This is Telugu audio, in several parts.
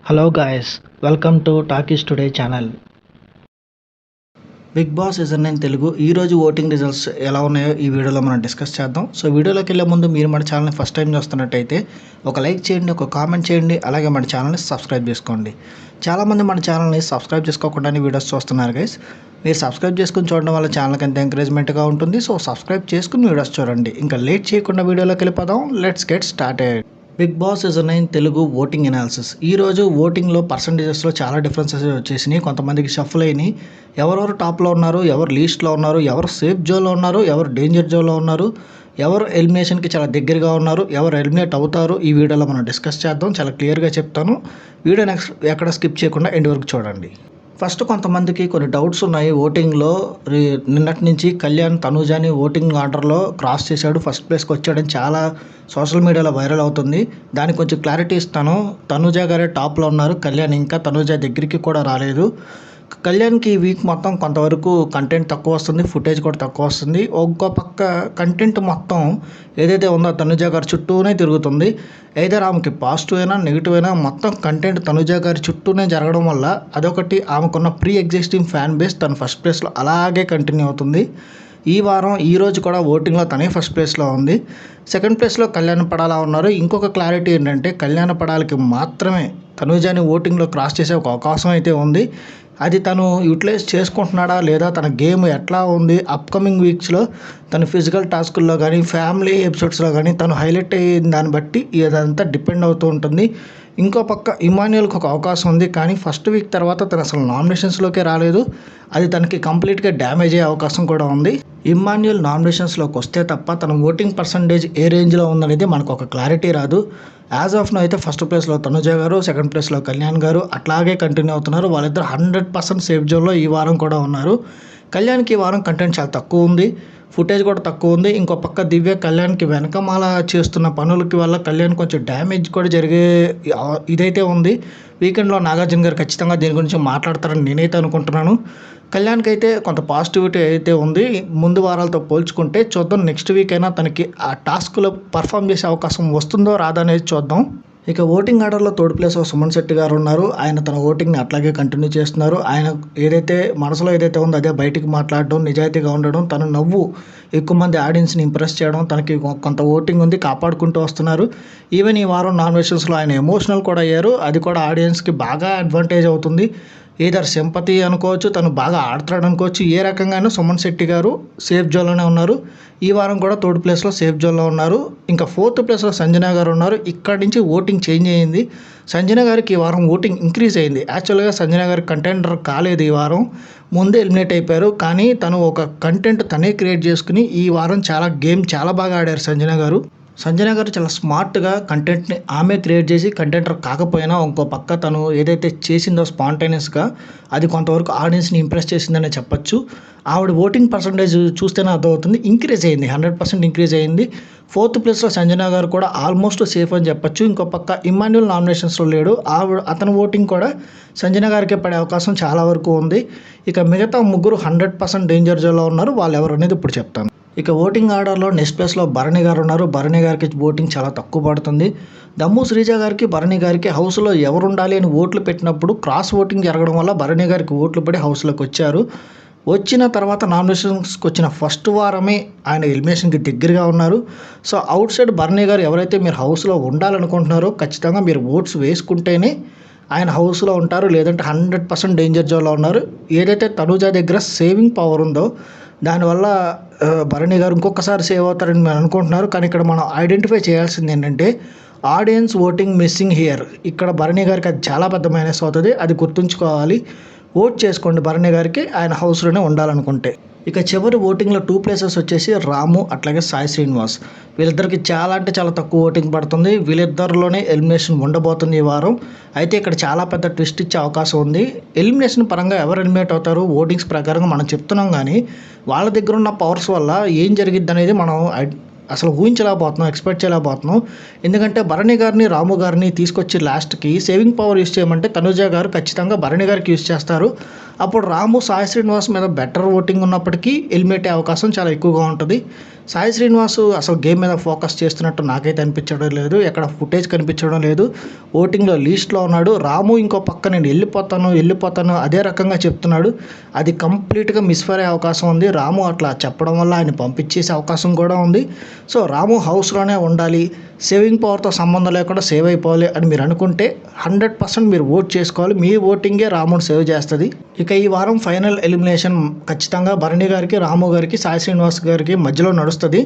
Hello guys, welcome to Talkies Today channel. Bigg Boss season 9 Telugu ఈరోజు ఓటింగ్ రిజల్ట్స్ ఎలా ఉన్నాయో ఈ వీడియోలో మనం డిస్కస్ చేద్దాం. సో వీడియోలోకి వెళ్ళే ముందు మీరు మన ఛానల్ని ఫస్ట్ టైం చూస్తున్నట్టయితే ఒక లైక్ చేయండి, ఒక కామెంట్ చేయండి, అలాగే మన ఛానల్ని సబ్స్క్రైబ్ చేసుకోండి. చాలామంది మన ఛానల్ని సబ్స్క్రైబ్ చేసుకోకుండానే వీడియోస్ చూస్తున్నారు గైస్. మీరు సబ్స్క్రైబ్ చేసుకుని చూడడం వల్ల ఛానల్కి ఎంత ఎంకరేజ్మెంట్గా ఉంటుంది. సో సబ్స్క్రైబ్ చేసుకుని వీడియోస్ చూడండి. ఇంకా లేట్ చేయకుండా వీడియోలోకి వెళ్ళిపోదాం. Let's get started. Bigg Boss season 9 Telugu voting analysis. ఈరోజు ఓటింగ్లో పర్సంటేజెస్లో చాలా డిఫరెన్సెస్ వచ్చేసినాయి. కొంతమందికి షఫల్ అయినాయి. ఎవరెవరు టాప్లో ఉన్నారు, ఎవరు లీస్ట్లో ఉన్నారు, ఎవరు సేఫ్ జోన్లో ఉన్నారు, ఎవరు డేంజర్ జోన్లో ఉన్నారు, ఎవరు ఎలిమినేషన్కి చాలా దగ్గరగా ఉన్నారు, ఎవరు ఎలిమినేట్ అవుతారు, ఈ వీడియోలో మనం డిస్కస్ చేద్దాం. చాలా క్లియర్గా చెప్తాను. వీడియో నెక్స్ట్ ఎక్కడ స్కిప్ చేయకుండా ఎండ్ వరకు చూడండి. ఫస్ట్ కొంతమందికి కొన్ని డౌట్స్ ఉన్నాయి. ఓటింగ్లో నిన్నటి నుంచి కళ్యాణ్ తనూజాని ఓటింగ్ ఆర్డర్లో క్రాస్ చేశాడు, ఫస్ట్ ప్లేస్కి వచ్చాడని చాలా సోషల్ మీడియాలో వైరల్ అవుతుంది. దానికి కొంచెం క్లారిటీ ఇస్తాను. తనూజా గారే టాప్లో ఉన్నారు, కళ్యాణ్ ఇంకా తనూజా దగ్గరికి కూడా రాలేదు. కళ్యాణ్కి ఈ వీక్ మొత్తం కొంతవరకు కంటెంట్ తక్కువ వస్తుంది, ఫుటేజ్ కూడా తక్కువ వస్తుంది. ఇంకో పక్క కంటెంట్ మొత్తం ఏదైతే ఉందో తనుజా గారి చుట్టూనే తిరుగుతుంది. ఏదైనా ఆమెకి పాజిటివ్ అయినా నెగిటివ్ అయినా మొత్తం కంటెంట్ తనుజా గారి చుట్టూనే జరగడం వల్ల అదొకటి ఆమెకున్న ప్రీ ఎగ్జిస్టింగ్ ఫ్యాన్ బేస్ తన ఫస్ట్ ప్లేస్లో అలాగే కంటిన్యూ అవుతుంది. ఈ వారం ఈరోజు కూడా ఓటింగ్లో తనే ఫస్ట్ ప్లేస్లో ఉంది. సెకండ్ ప్లేస్లో కళ్యాణ పడాలా ఉన్నారు. ఇంకొక క్లారిటీ ఏంటంటే కళ్యాణ పడాలకి మాత్రమే తనూజాని ఓటింగ్లో క్రాస్ చేసే ఒక అవకాశం అయితే ఉంది. అది తను యూటిలైజ్ చేసుకుంటున్నాడా లేదా, తన గేమ్ ఎట్లా ఉంది, అప్కమింగ్ వీక్స్లో తన ఫిజికల్ టాస్కుల్లో కానీ ఫ్యామిలీ ఎపిసోడ్స్లో కానీ తను హైలైట్ అయిన దాన్ని బట్టి ఇదంతా డిపెండ్ అవుతూ ఉంటుంది. ఇంకో పక్క ఇమాన్యుయల్కి ఒక అవకాశం ఉంది, కానీ ఫస్ట్ వీక్ తర్వాత తను అసలు నామినేషన్స్లోకే రాలేదు. అది తనకి కంప్లీట్గా డ్యామేజ్ అయ్యే అవకాశం కూడా ఉంది. ఇమాన్యుయల్ నామినేషన్స్లోకి వస్తే తప్ప తన ఓటింగ్ పర్సంటేజ్ ఏ రేంజ్లో ఉందనేది మనకు ఒక క్లారిటీ రాదు. యాజ్ ఆఫ్ నో అయితే ఫస్ట్ ప్లేస్లో తనుజా గారు, సెకండ్ ప్లేస్లో కళ్యాణ్ గారు అట్లాగే కంటిన్యూ అవుతున్నారు. వాళ్ళిద్దరు 100% సేఫ్ జోన్లో ఈ వారం కూడా ఉన్నారు. కళ్యాణ్కి ఈ వారం కంటెంట్ చాలా తక్కువ ఉంది, ఫుటేజ్ కూడా తక్కువ ఉంది. ఇంకో పక్క దివ్య కళ్యాణ్కి వెనకమాల చేస్తున్న పనులకి వల్ల కళ్యాణ్ కొంచెం డ్యామేజ్ కూడా జరిగే ఇదైతే ఉంది. వీకెండ్లో నాగార్జున గారు ఖచ్చితంగా దీని గురించి మాట్లాడతారని నేనైతే అనుకుంటున్నాను. కళ్యాణ్కి అయితే కొంత పాజిటివిటీ అయితే ఉంది ముందు వారాలతో పోల్చుకుంటే. చూద్దాం నెక్స్ట్ వీక్ అయినా తనకి ఆ టాస్క్లో పర్ఫామ్ చేసే అవకాశం వస్తుందో రాదా అనేది చూద్దాం. ఇక ఓటింగ్ ఆర్డర్లో థర్డ్ ప్లేస్ సుమన్ శెట్టి గారు ఉన్నారు. ఆయన తన ఓటింగ్ని అట్లాగే కంటిన్యూ చేస్తున్నారు. ఆయన ఏదైతే మనసులో ఏదైతే ఉందో అదే బయటికి మాట్లాడడం, నిజాయితీగా ఉండడం, తను నవ్వు ఎక్కువ మంది ఆడియన్స్ని ఇంప్రెస్ చేయడం, తనకి కొంత ఓటింగ్ ఉంది, కాపాడుకుంటూ వస్తున్నారు. ఈవెన్ ఈ వారం నామినేషన్స్లో ఆయన ఎమోషనల్ కూడా అయ్యారు. అది కూడా ఆడియన్స్కి బాగా అడ్వాంటేజ్ అవుతుంది. ఏదర్ సింపతి అనుకోవచ్చు, తను బాగా ఆడుతాడు అనుకోవచ్చు. ఏ రకంగానూ సుమన్ శెట్టి గారు సేఫ్ జోన్లోనే ఉన్నారు. ఈ వారం కూడా థర్డ్ ప్లేస్లో సేఫ్ జోన్లో ఉన్నారు. ఇంకా ఫోర్త్ ప్లేస్లో సంజన గారు ఉన్నారు. ఇక్కడి నుంచి ఓటింగ్ చేంజ్ అయ్యింది. సంజన గారికి ఈ వారం ఓటింగ్ ఇంక్రీజ్ అయింది. యాక్చువల్గా సంజన గారికి కంటెండర్ కాలేదు, ఈ వారం ముందే ఎలిమినేట్ అయిపోయారు. కానీ తను ఒక కంటెంట్ తనే క్రియేట్ చేసుకుని ఈ వారం గేమ్ చాలా బాగా ఆడారు సంజన గారు. సంజన గారు చాలా స్మార్ట్గా కంటెంట్ని ఆమె క్రియేట్ చేసి కంటెంటర్ కాకపోయినా ఇంకో పక్క తను ఏదైతే చేసిందో స్పాంటేనియస్గా అది కొంతవరకు ఆడియన్స్ని ఇంప్రెస్ చేసిందనే చెప్పొచ్చు. ఆవిడ ఓటింగ్ పర్సంటేజ్ చూస్తేనే అర్థమవుతుంది, ఇంక్రీజ్ అయింది, 100% ఇంక్రీజ్ అయింది. ఫోర్త్ ప్లేస్లో సంజన గారు కూడా ఆల్మోస్ట్ సేఫ్ అని చెప్పొచ్చు. ఇంకో పక్క ఇమాన్యుయల్ నామినేషన్స్లో లేడు. అతని ఓటింగ్ కూడా సంజన గారికే పడే అవకాశం చాలా వరకు ఉంది. ఇక మిగతా ముగ్గురు 100% డేంజర్ జోన్లో ఉన్నారు. వాళ్ళు ఎవరు అనేది ఇప్పుడు చెప్తాను. ఇక ఓటింగ్ ఆర్డర్లో నెక్స్ట్ ప్లేస్లో భరణి గారు ఉన్నారు. భరణి గారికి ఓటింగ్ చాలా తక్కువ పడుతుంది. దమ్ము శ్రీజ గారికి, భరణి గారికి హౌస్లో ఎవరు ఉండాలి అని ఓట్లు పెట్టినప్పుడు క్రాస్ ఓటింగ్ జరగడం వల్ల భరణి గారికి ఓట్లు పడి హౌస్లోకి వచ్చారు. వచ్చిన తర్వాత నామినేషన్స్కి వచ్చిన ఫస్ట్ వారమే ఆయన ఎలిమినేషన్కి దగ్గరగా ఉన్నారు. So out side Bharani garu ఎవరైతే మీరు హౌస్లో ఉండాలనుకుంటున్నారో ఖచ్చితంగా మీరు ఓట్స్ వేసుకుంటేనే ఆయన హౌస్లో ఉంటారు, లేదంటే 100% డేంజర్ జోన్లో ఉన్నారు. ఏదైతే తనూజా దగ్గర సేవింగ్ పవర్ ఉందో దానివల్ల భరణి గారు ఇంకొకసారి సేవ్ అవుతారని మేము అనుకుంటున్నారు. కానీ ఇక్కడ మనం ఐడెంటిఫై చేయాల్సింది ఏంటంటే ఆడియన్స్ ఓటింగ్ మిస్సింగ్ హియర్. ఇక్కడ భరణి గారికి అది చాలా పెద్ద మైనస్ అవుతుంది, అది గుర్తుంచుకోవాలి. ఓట్ చేసుకోండి భరణి గారికి, ఆయన హౌస్లోనే ఉండాలనుకుంటే. ఇక చివరి ఓటింగ్లో 2 ప్లేసెస్ వచ్చేసి రాము అట్లాగే సాయి శ్రీనివాస్. వీళ్ళిద్దరికి చాలా అంటే చాలా తక్కువ ఓటింగ్ పడుతుంది. వీళ్ళిద్దరిలోనే ఎలిమినేషన్ ఉండబోతుంది ఈ వారం. అయితే ఇక్కడ చాలా పెద్ద ట్విస్ట్ ఇచ్చే అవకాశం ఉంది. ఎలిమినేషన్ పరంగా ఎవరు ఎలిమినేట్ అవుతారు ఓటింగ్స్ ప్రకారంగా మనం చెప్తున్నాం, కానీ వాళ్ళ దగ్గర ఉన్న పవర్స్ వల్ల ఏం జరిగిద్ది అనేది మనం అసలు ఊహించలేకపోతున్నాం, ఎక్స్పెక్ట్ చేయలేకపోతున్నాం. ఎందుకంటే భరణి గారిని, రాము గారిని తీసుకొచ్చి లాస్ట్కి సేవింగ్ పవర్ యూస్ చేయమంటే తనుజా గారు ఖచ్చితంగా భరణి గారికి యూస్ చేస్తారు. అప్పుడు రాము, సాయి శ్రీనివాస్ మీద బెటర్ ఓటింగ్ ఉన్నప్పటికీ ఎలిమినేట్ అయ్యే అవకాశం చాలా ఎక్కువగా ఉంటుంది. సాయి శ్రీనివాస్ అసలు గేమ్ మీద ఫోకస్ చేస్తున్నట్టు నాకైతే అనిపించడం లేదు. ఎక్కడ ఫుటేజ్ కనిపించడం లేదు. ఓటింగ్లో లీస్ట్లో ఉన్నాడు. రాము ఇంకో పక్క నేను వెళ్ళిపోతాను అదే రకంగా చెప్తున్నాడు. అది కంప్లీట్గా మిస్ఫైర్ అయ్యే అవకాశం ఉంది. రాము అట్లా చెప్పడం వల్ల ఆయన పంపించేసే అవకాశం కూడా ఉంది. సో రాము హౌస్లోనే ఉండాలి, సేవింగ్ పవర్తో సంబంధం లేకుండా సేవ్ అయిపోవాలి అని మీరు అనుకుంటే 100% మీరు ఓట్ చేసుకోవాలి. మీ ఓటింగే రాముని సేవ్ చేస్తుంది. ఇక ఈ వారం ఫైనల్ ఎలిమినేషన్ ఖచ్చితంగా భరణి గారికి, రాము గారికి, సాయి శ్రీనివాస్ గారికి మధ్యలో నడుస్తుంది.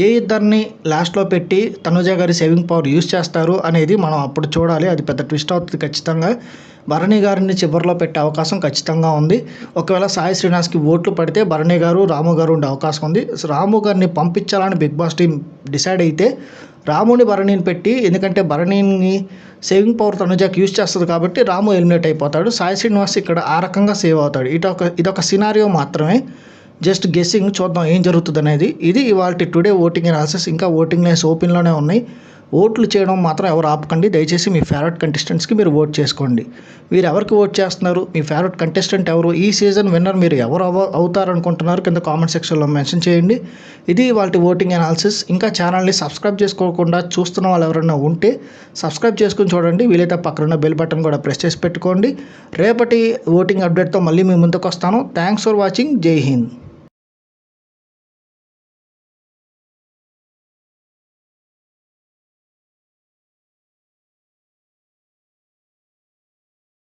ఏ ఇద్దరిని లాస్ట్లో పెట్టి తనుజ గారి సేవింగ్ పవర్ యూజ్ చేస్తారు అనేది మనం అప్పుడు చూడాలి. అది పెద్ద ట్విస్ట్ అవుతుంది ఖచ్చితంగా. భరణి గారిని చివరిలో పెట్టే అవకాశం ఖచ్చితంగా ఉంది. ఒకవేళ సాయి శ్రీనివాస్కి ఓట్లు పడితే భరణి గారు, రాము గారు ఉండే అవకాశం ఉంది. రాము గారిని పంపించాలని బిగ్ బాస్ టీం డిసైడ్ అయితే రాముని భరణిని పెట్టి, ఎందుకంటే భరణిని సేవింగ్ పవర్ తనుజాకి యూజ్ చేస్తుంది కాబట్టి రాము ఎలిమినేట్ అయిపోతాడు. సాయి శ్రీనివాస్ ఇక్కడ ఆ రకంగా సేవ్ అవుతాడు. ఇదొక సినారియో మాత్రమే, జస్ట్ గెస్సింగ్. చూద్దాం ఏం జరుగుతుంది అనేది. ఇది ఇవాళ టుడే ఓటింగ్ అనాలిసిస్. ఇంకా ఓటింగ్ లైన్స్ ఓపెన్లోనే ఉన్నాయి. ఓట్లు చేయడం మాత్రం ఎవరు ఆపకండి. దయచేసి మీ ఫేవరెట్ కంటెస్టెంట్స్కి మీరు ఓట్ చేసుకోండి. మీరు ఎవరికి ఓట్ చేస్తున్నారు, మీ ఫేవరెట్ కంటెస్టెంట్ ఎవరు, ఈ సీజన్ విన్నర్ మీరు ఎవరు అవుతారనుకుంటున్నారు కింద కామెంట్ సెక్షన్లో మెన్షన్ చేయండి. ఇది వాళ్ళ ఓటింగ్ అనాలిసిస్. ఇంకా ఛానల్ని సబ్స్క్రైబ్ చేసుకోకుండా చూస్తున్న వాళ్ళు ఎవరైనా ఉంటే సబ్స్క్రైబ్ చేసుకుని చూడండి. వీలైతే పక్కన బెల్ బటన్ కూడా ప్రెస్ చేసి పెట్టుకోండి. రేపటి ఓటింగ్ అప్డేట్తో మళ్ళీ మీ ముందుకు వస్తాను. Thanks for watching. జై హింద్.